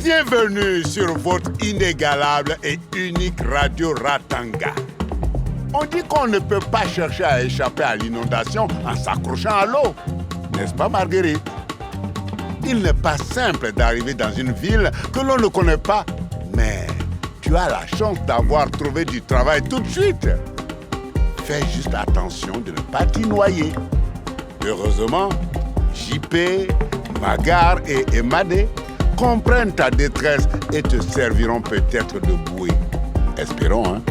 Bienvenue sur votre inégalable et unique radio Ratanga. On dit qu'on ne peut pas chercher à échapper à l'inondation en s'accrochant à l'eau. N'est-ce pas, Marguerite? Il n'est pas simple d'arriver dans une ville que l'on ne connaît pas, mais tu as la chance d'avoir trouvé du travail tout de suite. Fais juste attention de ne pas t'y noyer. Heureusement, JP, Magar et Emadé comprennent ta détresse et te serviront peut-être de bouée. Espérons, hein?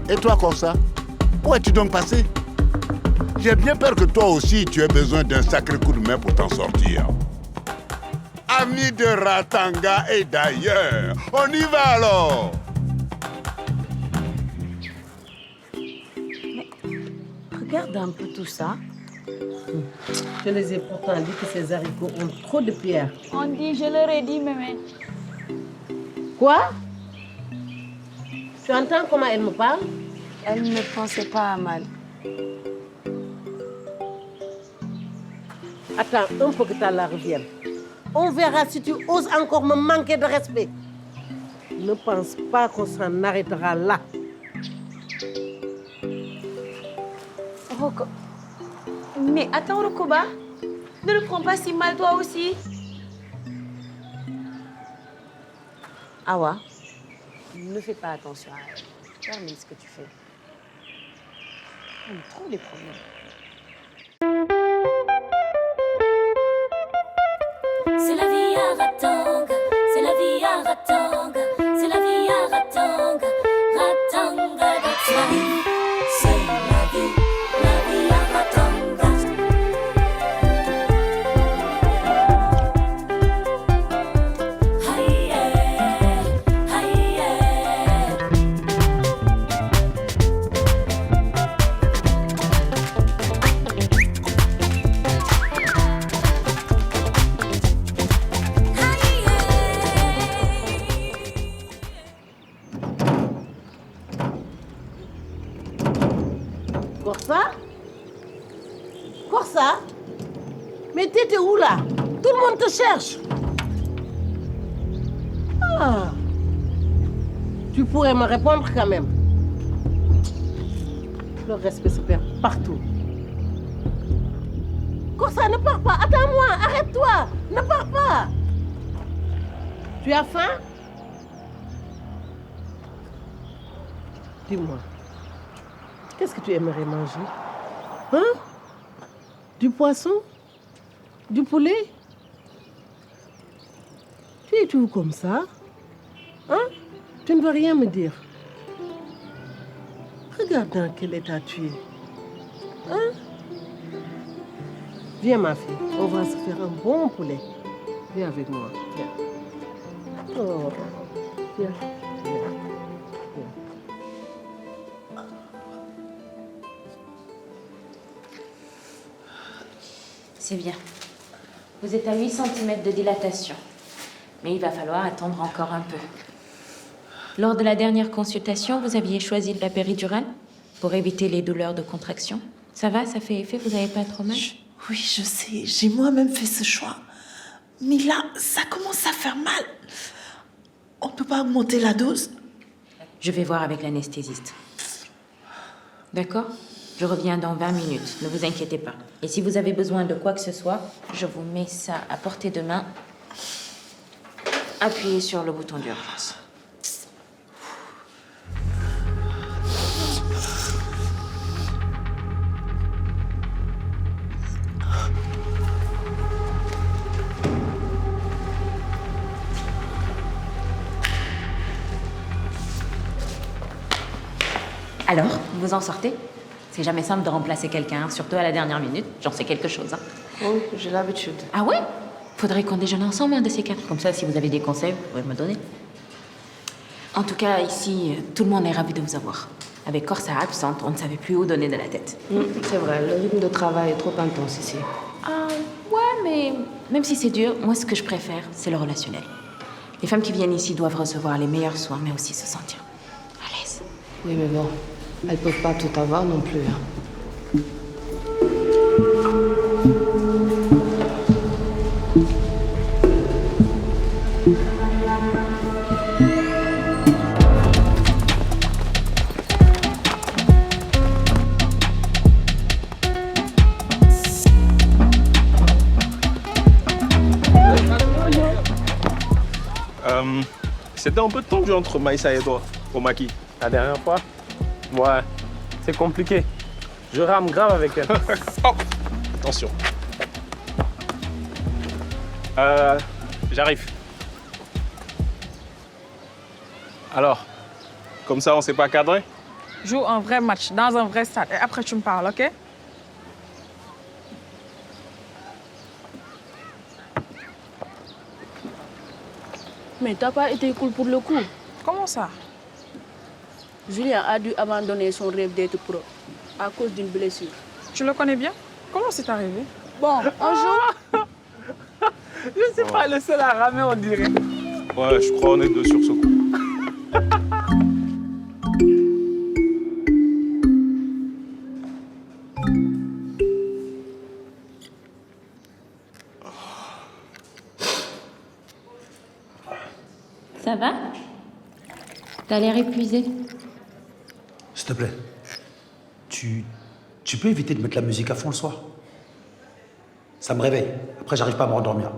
Et toi, Corsa, où es-tu donc passé? J'ai bien peur que toi aussi, tu aies besoin d'un sacré coup de main pour t'en sortir. Amis de Ratanga et d'ailleurs, on y va alors! Mais regarde un peu tout ça. Je les ai pourtant dit que ces haricots ont trop de pierres. On dit, je leur ai dit, mémé. Quoi? Tu entends comment elle me parle? Elle ne pensait pas à mal. Attends un peu que tu la revienne. On verra si tu oses encore me manquer de respect. Ne pense pas qu'on s'en arrêtera là. Roko. Mais attends, Rokoba. Ne le prends pas si mal, toi aussi. Awa, ne fais pas attention à elle. Termine ce que tu fais. On a trop les problèmes. C'est la vie à Ratanga, c'est la vie à Ratanga, c'est la vie à Ratanga, Ratanga, that's life. C'est la vie à Ratanga. Aïe, aïe, Corsa? Corsa? Mais t'étais où là? Tout le monde te cherche. Ah. Tu pourrais me répondre quand même. Le respect se perd partout. Corsa, ne pars pas. Attends-moi. Arrête-toi. Ne pars pas. Tu as faim? Dis-moi. Qu'est-ce que tu aimerais manger? Hein? Du poisson? Du poulet? Tu es tout comme ça? Hein? Tu ne veux rien me dire. Regarde dans quel état tu es. Hein? Viens ma fille, on va se faire un bon poulet. Viens avec moi. Viens. Oh. Viens. Viens. C'est bien. Vous êtes à 8 cm de dilatation. Mais il va falloir attendre encore un peu. Lors de la dernière consultation, vous aviez choisi de la péridurale pour éviter les douleurs de contraction. Ça va, ça fait effet, vous n'avez pas trop mal? Oui, je sais, j'ai moi-même fait ce choix. Mais là, ça commence à faire mal. On ne peut pas augmenter la dose? Je vais voir avec l'anesthésiste. D'accord? Je reviens dans 20 minutes, ne vous inquiétez pas. Et si vous avez besoin de quoi que ce soit, je vous mets ça à portée de main. Appuyez sur le bouton d'urgence. Alors, vous en sortez? C'est jamais simple de remplacer quelqu'un, surtout à la dernière minute. J'en sais quelque chose. Hein. Oui, j'ai l'habitude. Ah ouais? Faudrait qu'on déjeune ensemble, un de ces quatre. Comme ça, si vous avez des conseils, vous pouvez me donner. En tout cas, ici, tout le monde est ravi de vous avoir. Avec Corsa absente, on ne savait plus où donner de la tête. C'est vrai, le rythme de travail est trop intense ici. Ah, ouais, mais même si c'est dur, moi, ce que je préfère, c'est le relationnel. Les femmes qui viennent ici doivent recevoir les meilleurs soins, mais aussi se sentir à l'aise. Oui, mais bon, elles peuvent pas tout avoir non plus. Hein. C'était un peu tendu entre Maïssa et toi, au maquis. La dernière fois? Ouais, c'est compliqué. Je rame grave avec elle. Oh, attention. J'arrive. Alors, comme ça, on s'est pas cadré? Joue un vrai match dans un vrai stade et après tu me parles, ok? Mais t'as pas été cool pour le coup. Comment ça? Julien a dû abandonner son rêve d'être pro à cause d'une blessure. Tu le connais bien? Comment c'est arrivé? Bon, un jour... Je suis pas le seul à ramer, on dirait. Ouais, je crois qu'on est deux sur ce coup. Ça va? T'as l'air épuisé. S'il te plaît, tu peux éviter de mettre la musique à fond le soir? Ça me réveille. Après, j'arrive pas à me rendormir.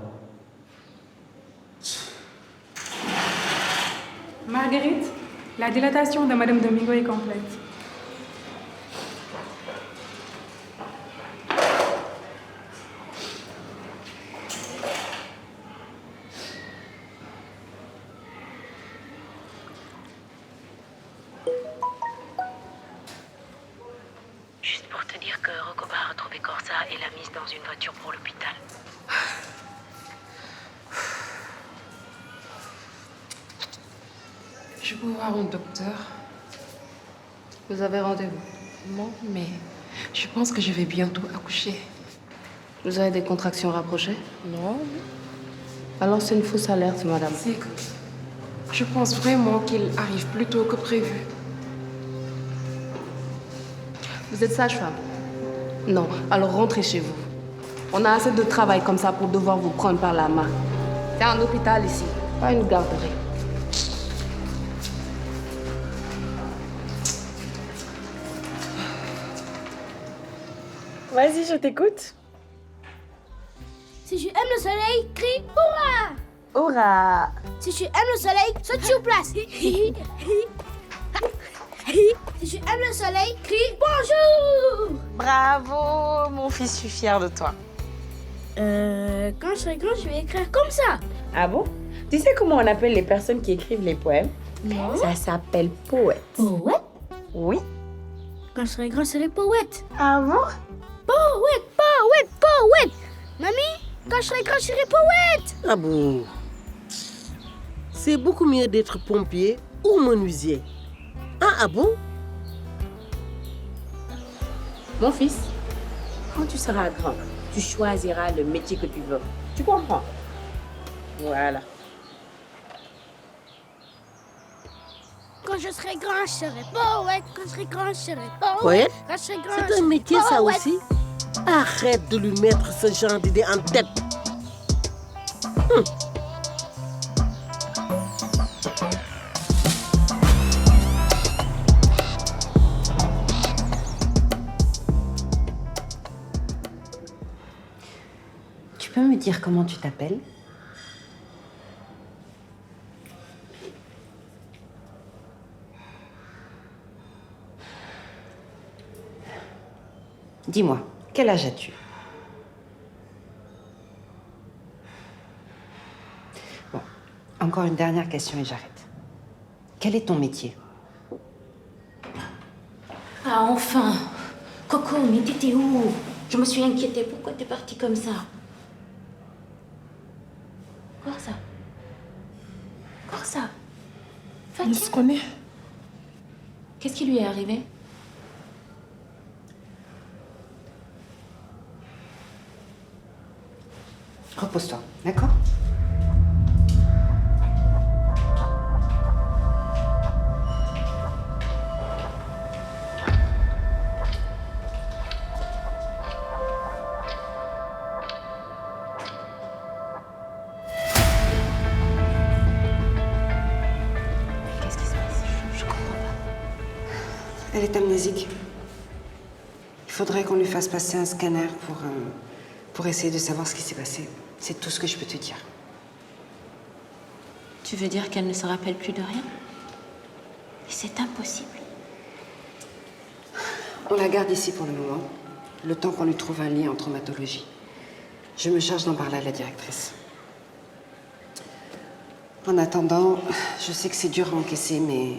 Marguerite, la dilatation de Madame Domingo est complète. Juste pour te dire que Rokoba a retrouvé Corsa et l'a mise dans une voiture pour l'hôpital. Je peux voir un docteur? Vous avez rendez-vous? Non, mais je pense que je vais bientôt accoucher. Vous avez des contractions rapprochées? Non, Alors c'est une fausse alerte, madame. c'est que je pense vraiment qu'il arrive plus tôt que prévu. Vous êtes sage-femme? Non, alors rentrez chez vous. On a assez de travail comme ça pour devoir vous prendre par la main. C'est un hôpital ici, pas une garderie. Vas-y, je t'écoute. Si tu aimes le soleil, crie hurrah! Aura. Si tu aimes le soleil, saute sur place. Si tu aimes le soleil, crie bonjour! Bravo, mon fils, je suis fière de toi. Quand je serai grand, je vais écrire comme ça. Ah bon? Tu sais comment on appelle les personnes qui écrivent les poèmes? Non. Ça s'appelle poète. Poète? Oui. Quand je serai grand, je serai poète. Ah bon? Poète, poète, poète. Mamie, quand je serai grand, je serai poète. Ah bon? C'est beaucoup mieux d'être pompier ou menuisier. Ah bon? Mon fils, quand tu seras grand, tu choisiras le métier que tu veux. Tu comprends? Voilà. Quand je serai grand, je serai poète. Quand je serai grand, je serai poète. Poète? Quand je serai grand, C'est un métier ça poète. aussi? Arrête de lui mettre ce genre d'idée en tête. Tu peux me dire comment tu t'appelles? Dis-moi, quel âge as-tu? Bon, encore une dernière question et j'arrête. Quel est ton métier? Ah, enfin! Coco, mais t'étais où? Je me suis inquiétée. Pourquoi t'es partie comme ça? Corsa. Corsa. On se connaît. Qu'est-ce qui lui est arrivé? Repose-toi, d'accord? Qu'est-ce qui se passe? Je comprends pas. Elle est amnésique. Il faudrait qu'on lui fasse passer un scanner pour essayer de savoir ce qui s'est passé. C'est tout ce que je peux te dire. Tu Tu veux dire qu'elle ne se rappelle plus de rien? Mais c'est impossible. On la garde ici pour le moment, le temps qu'on lui trouve un lit en traumatologie. Je me charge d'en parler à la directrice. En attendant, je sais que c'est dur à encaisser, mais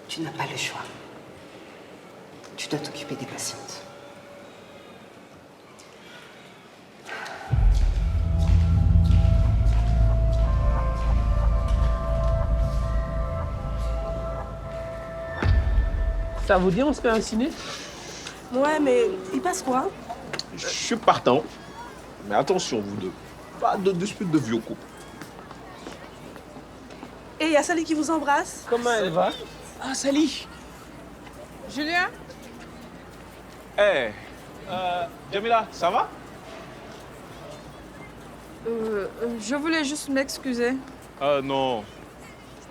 tu n'as pas le choix. Tu dois t'occuper des patientes. Ça vous dit, on se fait un ciné? Ouais, mais il passe quoi? Je suis partant. Mais attention, vous deux. Pas de dispute de vieux couple. Et il y a Sally qui vous embrasse. Comment elle va? Ah, Sally. Julien? Hé, Jamila, ça va? Je voulais juste m'excuser. Non.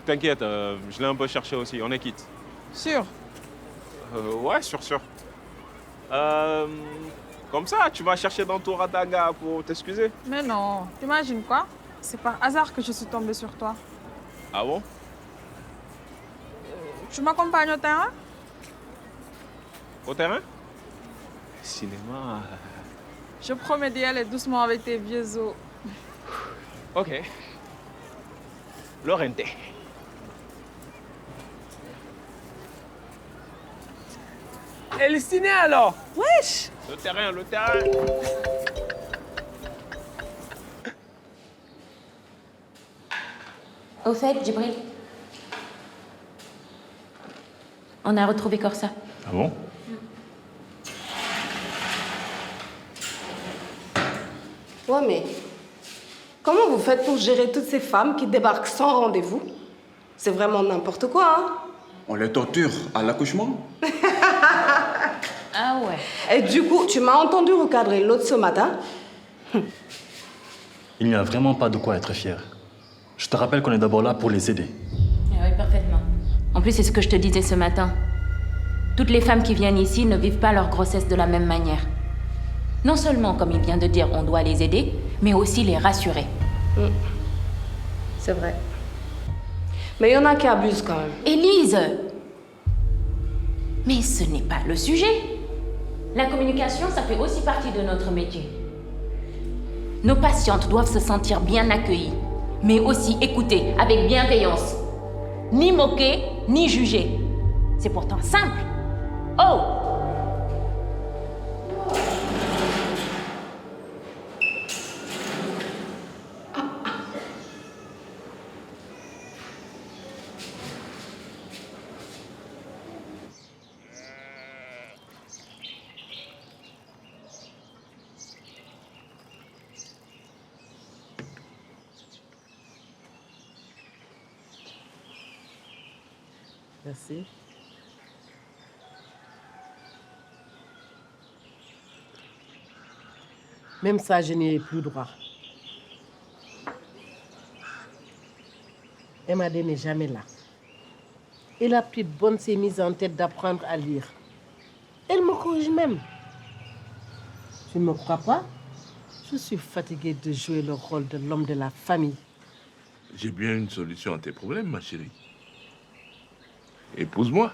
T'inquiète, je l'ai un peu cherché aussi. On est quitte. Sûr? Ouais, sûr. Comme ça, tu vas chercher dans ton Ratanga pour t'excuser? Mais non. T'imagines quoi? C'est par hasard que je suis tombée sur toi. Ah bon? Tu m'accompagnes au terrain? Au terrain? Cinéma. Je promets d'y aller doucement avec tes vieux os. Ok. Lorente. Et le ciné alors? Wesh! Le terrain. Au fait, Djibril, on a retrouvé Corsa. Ah bon? Ouais, mais comment vous faites pour gérer toutes ces femmes qui débarquent sans rendez-vous? C'est vraiment n'importe quoi, hein? On les torture à l'accouchement? Ah ouais. Et du coup, tu m'as entendu recadrer l'autre ce matin? Il n'y a vraiment pas de quoi être fier. Je te rappelle qu'on est d'abord là pour les aider. Oui, parfaitement. En plus, c'est ce que je te disais ce matin. Toutes les femmes qui viennent ici ne vivent pas leur grossesse de la même manière. Non seulement, comme il vient de dire, on doit les aider, mais aussi les rassurer. C'est vrai. Mais il y en a qui abusent quand même. Élise! Mais ce n'est pas le sujet. La communication, ça fait aussi partie de notre métier. Nos patientes doivent se sentir bien accueillies, mais aussi écoutées avec bienveillance. Ni moquées, ni jugées. C'est pourtant simple. Oh! Merci. Même ça, je n'y ai plus droit. Emadé n'est jamais là. Et la petite bonne s'est mise en tête d'apprendre à lire. Elle me corrige même. Tu ne me crois pas? Je suis fatiguée de jouer le rôle de l'homme de la famille. J'ai bien une solution à tes problèmes, ma chérie. Épouse-moi.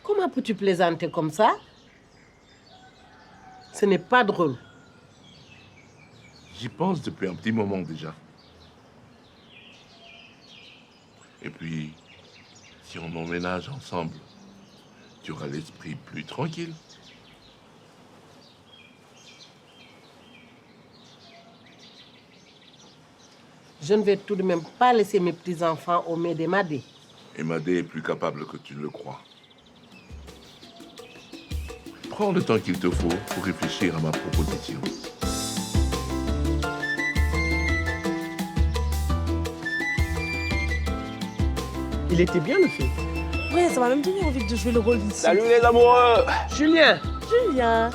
Comment peux-tu plaisanter comme ça? Ce n'est pas drôle. J'y pense depuis un petit moment déjà. Et puis, si on emménage ensemble, tu auras l'esprit plus tranquille. Je ne vais tout de même pas laisser mes petits-enfants aux mains d'Emadé. Emadé est plus capable que tu ne le crois. Prends le temps qu'il te faut pour réfléchir à ma proposition. Il était bien le film. Ouais, ça m'a même donné envie de jouer le rôle d'ici. Salut les amoureux! Julien! Julien!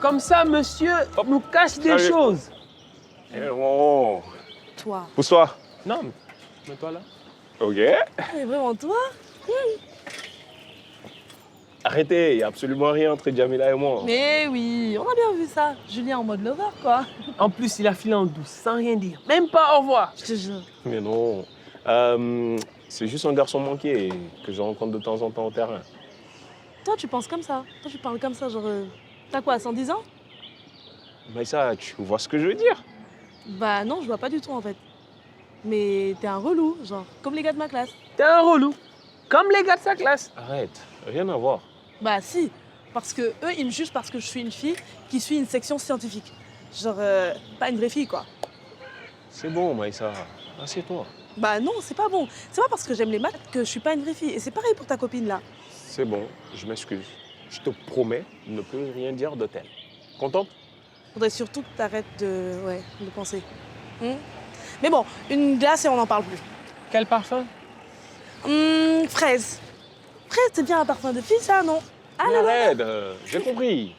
Comme ça, monsieur nous cache des Salut. choses. Oh. Toi. Pousse-toi. Non, mets-toi là. Ok. Mais vraiment toi? Arrêtez, il n'y a absolument rien entre Jamila et moi. Mais oui, on a bien vu ça. Julien en mode lover, quoi. En plus, il a filé en douce, sans rien dire. Même pas au revoir, je te jure. Mais non. C'est juste un garçon manqué que je rencontre de temps en temps au terrain. Toi, tu penses comme ça. Toi, tu parles comme ça, genre... T'as quoi, 110 ans? Maïssa, tu vois ce que je veux dire? Bah non, je vois pas du tout, en fait. Mais t'es un relou, genre, comme les gars de ma classe. T'es un relou, comme les gars de sa classe. Arrête, rien à voir. Bah si, parce que eux, ils me jugent parce que je suis une fille qui suit une section scientifique. Genre, pas une vraie fille, quoi. C'est bon, Maïssa, assieds-toi. Bah non, c'est pas bon. C'est pas parce que j'aime les maths que je suis pas une vraie fille. Et c'est pareil pour ta copine, là. C'est bon, je m'excuse. Je te promets de ne plus rien dire de tel. Contente? Faudrait surtout que t'arrêtes de penser. Mais bon, une glace et on n'en parle plus. Quel parfum? Fraise. Fraise, c'est bien un parfum de fille, ça, non? Ah, mais non, arrête, j'ai compris.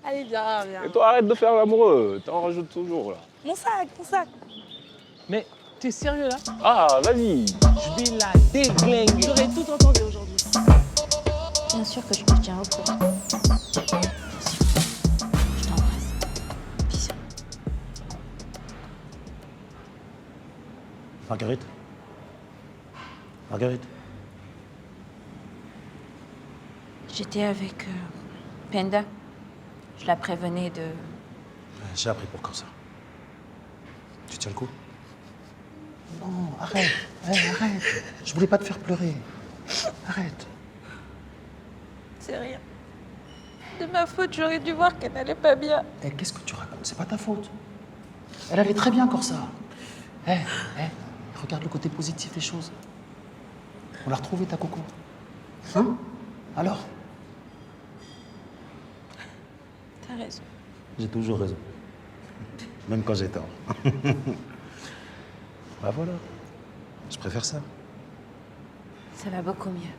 Allez, viens, viens. Et toi, arrête de faire l'amoureux, t'en rajoutes toujours, là. Mon sac, mon sac. Mais t'es sérieux, là? Ah, vas-y. Je vais la déglinguer. J'aurais tout entendu aujourd'hui. Bien sûr que je te tiens au courant. Je t'embrasse. Bisous. Marguerite? Marguerite? J'étais avec Penda. Je la prévenais de... J'ai appris pour Corsa. Tu tiens le coup? Non, arrête. Arrête. Je voulais pas te faire pleurer. Arrête. C'est rien. De ma faute, j'aurais dû voir qu'elle n'allait pas bien. Eh, qu'est-ce que tu racontes? C'est pas ta faute. Elle allait très bien, Corsa. Regarde le côté positif des choses. On l'a retrouvée, ta coco. Hein? Alors? T'as raison. J'ai toujours raison. Même quand j'ai tort. Bah voilà. Je préfère ça. Ça va beaucoup mieux.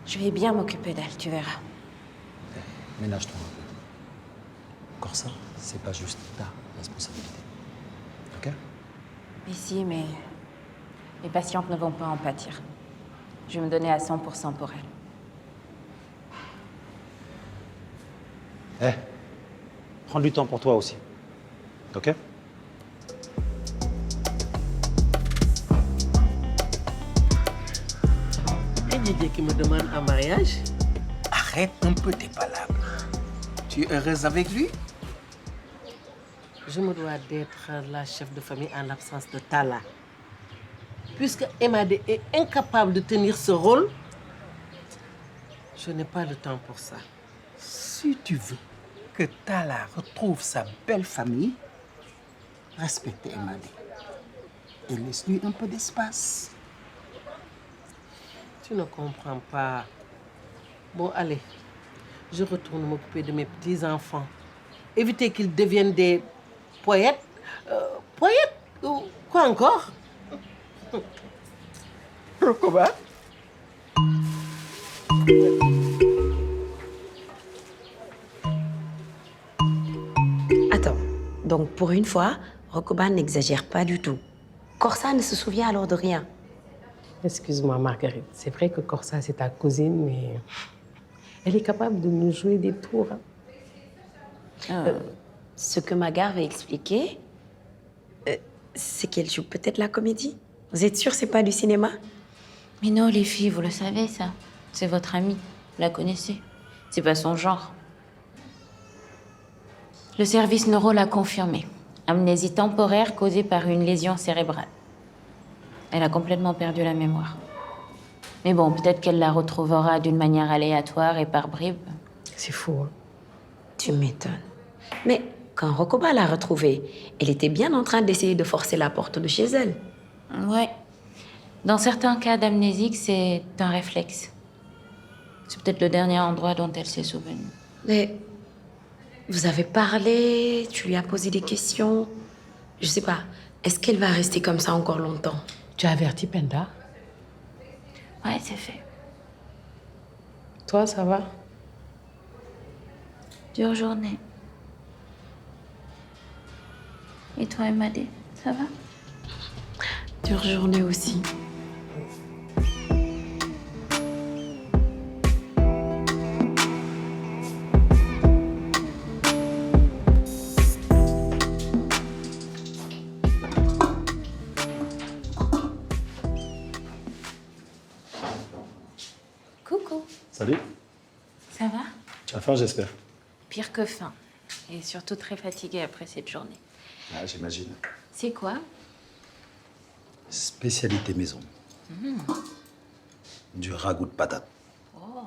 Je vais bien m'occuper d'elle, tu verras. Ménage-toi un peu. Corsa, c'est pas juste ta responsabilité. Ok? Mais si, mais mes patientes ne vont pas en pâtir. Je vais me donner à 100% pour elles. Prends du temps pour toi aussi. Ok? Et Didier qui me demande un mariage? Arrête un peu tes palabres. Tu es heureuse avec lui? Je me dois d'être la chef de famille en l'absence de Tala. Puisque Emadé est incapable de tenir ce rôle, je n'ai pas le temps pour ça. Si tu veux que Tala retrouve sa belle famille, respecte Emadé et laisse-lui un peu d'espace. Tu ne comprends pas. Bon, allez, je retourne m'occuper de mes petits-enfants. Éviter qu'ils deviennent des poètes. Poètes ou quoi encore? Rokoba? Attends, donc pour une fois, Rokoba n'exagère pas du tout. Corsa ne se souvient alors de rien. Excuse-moi, Marguerite. C'est vrai que Corsa, c'est ta cousine, mais elle est capable de nous jouer des tours. Ce que Magar va expliquer, c'est qu'elle joue peut-être la comédie. Vous êtes sûre que c'est pas du cinéma? Mais non, les filles, vous le savez, ça. C'est votre amie. Vous la connaissez. C'est pas son genre. Le service neuro l'a confirmé. Amnésie temporaire causée par une lésion cérébrale. Elle a complètement perdu la mémoire. Mais bon, peut-être qu'elle la retrouvera d'une manière aléatoire et par bribes. C'est fou, hein? Tu m'étonnes. Mais quand Rokoba l'a retrouvée, elle était bien en train d'essayer de forcer la porte de chez elle. Ouais. Dans certains cas d'amnésique, c'est un réflexe. C'est peut-être le dernier endroit dont elle s'est souvenue. Mais vous avez parlé, tu lui as posé des questions. Je sais pas, est-ce qu'elle va rester comme ça encore longtemps? Tu as averti Penda? Ouais, c'est fait. Toi, ça va? Dure journée. Et toi, Emadé, ça va? Dure journée aussi. Enfin, j'espère. Pire que faim. Et surtout très fatiguée après cette journée. Ah, j'imagine. C'est quoi? Spécialité maison. Du ragoût de patate. Oh.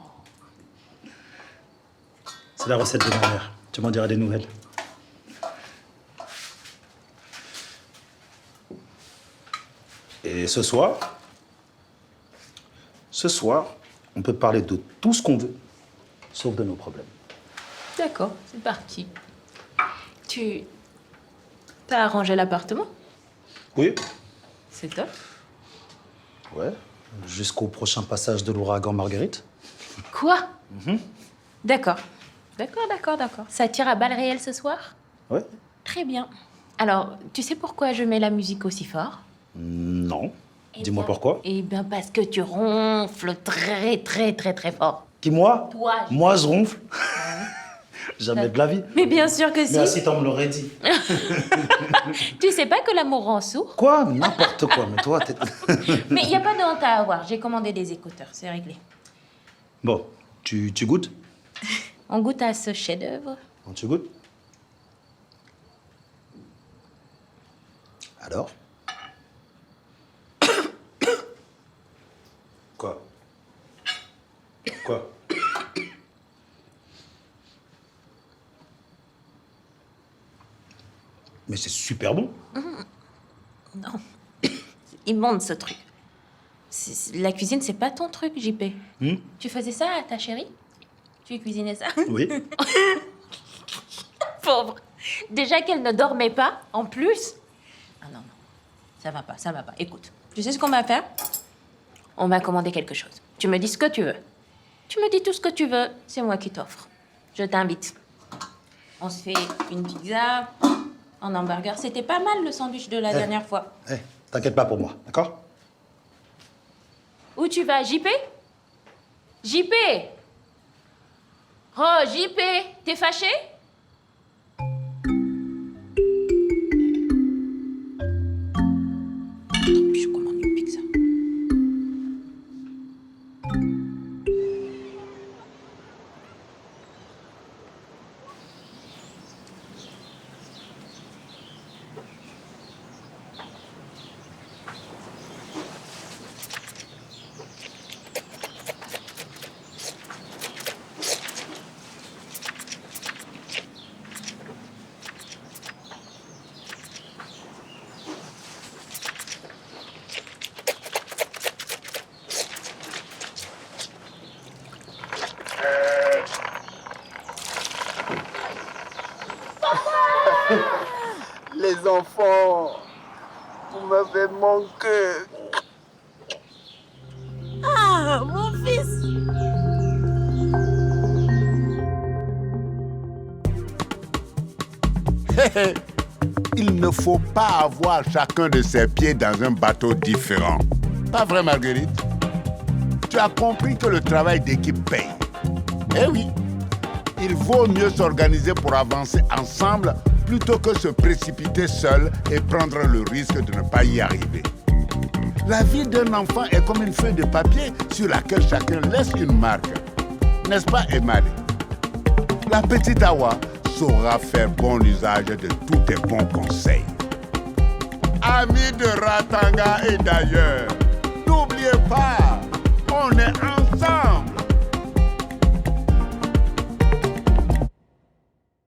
C'est la recette de ma mère. Tu m'en diras des nouvelles. Et ce soir, on peut parler de tout ce qu'on veut, sauf de nos problèmes. D'accord, c'est parti. T'as arrangé l'appartement? Oui. C'est top. Ouais. Jusqu'au prochain passage de l'ouragan Marguerite. Quoi? D'accord. D'accord. Ça tire à balles réelles ce soir? Ouais. Très bien. Alors, tu sais pourquoi je mets la musique aussi fort? Non. Dis-moi pourquoi. Eh bien, parce que tu ronfles très fort. Qui, moi? Toi. Moi, je ronfle. Jamais de la vie. Mais bien sûr que si. Mais si t'en me l'aurais dit. Tu sais pas que l'amour rend sourd? Quoi? N'importe quoi. Mais toi, t'es... Mais il n'y a pas de honte à avoir. J'ai commandé des écouteurs, c'est réglé. Bon, tu goûtes? On goûte à ce chef-d'œuvre. Tu goûtes? Alors? Quoi? Mais c'est super bon. Non. Immonde, ce truc. La cuisine, c'est pas ton truc, JP. Tu faisais ça à ta chérie? Tu lui cuisinais ça? Oui. Pauvre. Déjà qu'elle ne dormait pas, en plus. Ah non. Ça va pas. Écoute, tu sais ce qu'on va faire? On va commander quelque chose. Tu me dis ce que tu veux. Tu me dis tout ce que tu veux. C'est moi qui t'offre. Je t'invite. On se fait une pizza, un hamburger. C'était pas mal, le sandwich de la dernière fois. T'inquiète pas pour moi, d'accord? Où tu vas, JP? JP! Oh, JP, t'es fâché? Je commande une pizza. Les enfants, vous m'avez manqué. Ah, mon fils! Il ne faut pas avoir chacun de ses pieds dans un bateau différent. Pas vrai, Marguerite? Tu as compris que le travail d'équipe paye. Eh oui, il vaut mieux s'organiser pour avancer ensemble plutôt que se précipiter seul et prendre le risque de ne pas y arriver. La vie d'un enfant est comme une feuille de papier sur laquelle chacun laisse une marque. N'est-ce pas, Emali? La petite Awa saura faire bon usage de tous tes bons conseils. Amis de Ratanga et d'ailleurs,